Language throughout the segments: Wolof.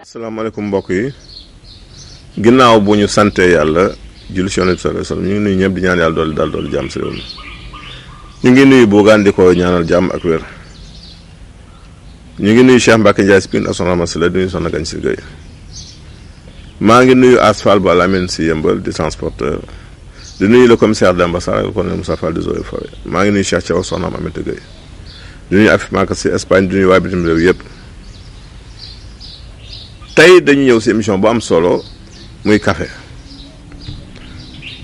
asalaamaaleykum mbokk yi ginnaaw bu ñu sante yàlla julli ci Yonent bi sallallahu alayhi wasallam ñu ngi nuyu ñëpp di ñaan yàlla dool jàmm si réew mi ñu ngi nuyu Bougane di ko ñaanal jàmm ak wér ñu ngi nuyu Cheikh Mbacke Ndiaye Spine ak Soxna Masila di nuyu Soxna Gagne si Gueye maa ngi nuyu Asfal ba Lamine si Yëmbal di transporteur di nuyu le commissaire d'ambassade ak le colonel Moussa Fall di Eaux et Forêts maa ngi nuyu Cheikh Thiaw Soxna Aminata Gueye di nuyu Afif Maka si Espagne di nuyu waa bitim réew yëpp tey dañu ñëw si émission bu am solo muy café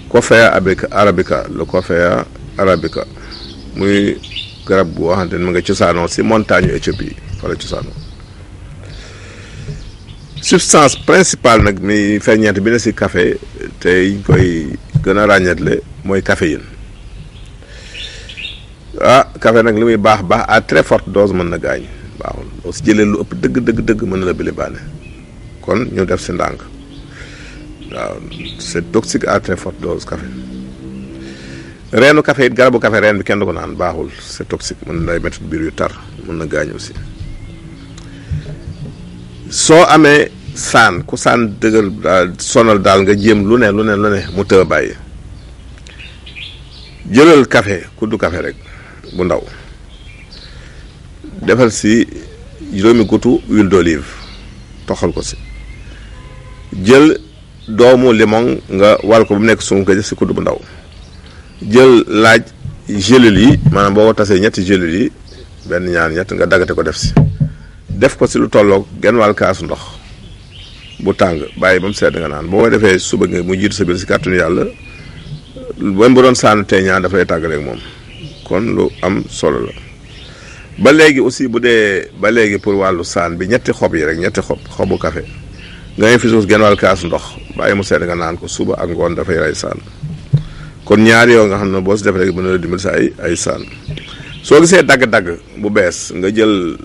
Coffea arabica le Coffea arabica muy garab bu waxante ne mu nga cosaanoo si montagne Éthiopie fa la cosaanoo substance principale nag mi ferñeent bi ne si café tey koy gën a ràññeetle mooy caféine café nag li muy baax à très forte dose mën na gaañ baaxul boo si jëlee lu ëpp dëgg mën na la bili baane kon ñu def si ndànk waaw c'est toxique à très forte dose café reenu café it garabu café reen bi kenn du ko naan baaxul c'est toxique mën na lay mettre biir yu tar mën na gaañ aussi soo amee saan ku saan dëgër daal sonal daal nga jéem lu ne mu tëë bàyyi jëlal café kuddu café rek bu ndaw defal si juróomi gutu huile d'olive toxal ko si jël doomu limon nga wal ko bu mu nekk sunguf nga def si kuddu bu ndaw jël laaj gélules yi maanaam boo ko tasee ñetti gélules yi benn ñaar ñett nga daggate ko def ko si lu tolloog genn wàll kaasu ndox bu tàng bàyyi ba mu sedd nga naan boo ko defee suba nga mu jiitu sa biir si kàttanu yàlla même bu doon sànn teeñaa dafay tàggaleeg moom kon lu am solo la ba léegi aussi bu dee ba léegi pour wàllu saan bi ñetti xob yi rek ñetti xobu café nga infuse genn wàll kaasu ndox bàyyi mu sedd nga naan ko suba ak ngoon dafay rey saan kon ñaari yoo nga xam ne boo si def rek mën na la dimbali sa ay saan soo gisee dagg-dagg bu bees nga jël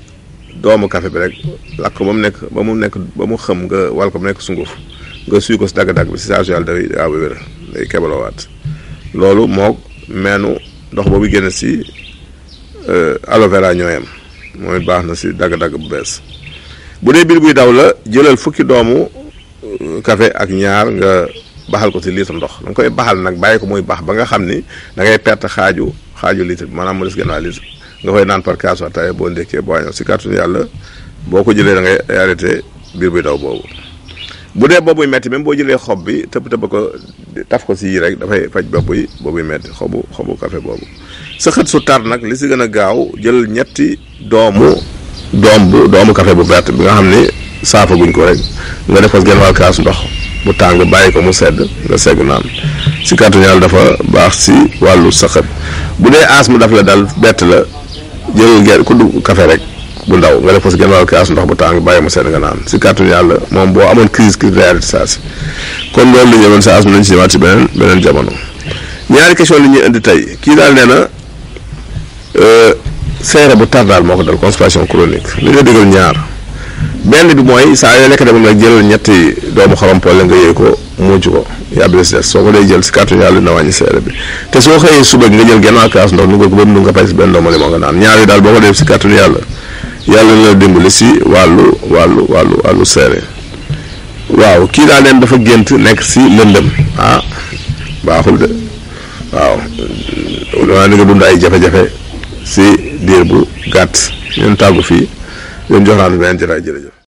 doomu café bi rek lakk ko ba mu xëm nga wal ko mu nekk sunguf nga suy ko si dagg-dagg bi si saa su yàlla day gaaw a wér day kebaloowaat loolu moo meenu ndox boobu génn si aloe vera ñooyam mooy baax na si dagg-dagg bu bees bu dee biir buy daw la jëlal fukki doomu café ak ñaar nga baxal ko si litre ndox da nga koy baxal nag bàyyi ko muy baax ba nga xam ni da ngay perte xaaju litre bi maanaam mu des genn waa litre nga koy naan par kaasu ataaya boo ndekkee boo añoo si kàttanu yàlla boo ko jëlee da ngay arrêté biir buy daw boobu bu dee boobuy metti même boo jëlee xob bi tëb ko taf ko si yii rek dafay faj boobuy metti xobu café boobu sa xët su tar nag li si gën a gaaw jël ñetti doomu café bu verte bi nga xam ni saafa guñ ko rek nga def ko genn wàll kaasu ndox bu tàng bàyyi ko mu sedd nga segg naan si kàttanu yàlla dafa baax si wàllu sa xët bu dee asthme daf la dal bett la jël kuddu café rek bu ndaw nga def ko si genn wàll kaasu ndox bu tàng bàyyi mu sedd nga naan si kàttanu yàlla moom boo amoon crise réalité saa si kon loolu la ñu ñëwoon sa asthme nañ si ñëwaat si beneen jamono ñaari question li ñuy indi tey kii daal nee na seere bu tar daal moo ko dal constipation chronique li nga déggal ñaar benn bi mooy saa yoo lekk demam rek jëlal ñetti doomu xorompole nga yëy ko muuc ko yàbbi la si des soo ko dee jël si kàttanu yàlla dina wàññi seere bi te soo xëyee suba nga jël genn wàll kaas ndox nu ko ba mu nga pay si benn doomu limon nga naan ñaar yi daal boo ko def si kàttanu yàlla na la dimbali si wàllu seere waaw kii daal leen dafa gént nekk si lëndëm baaxul de waaw dama ni nga dund ay jafe-jafe si diir bu gàtt ñun tàggu fii leen jox naa beneen jëraay jërëjëf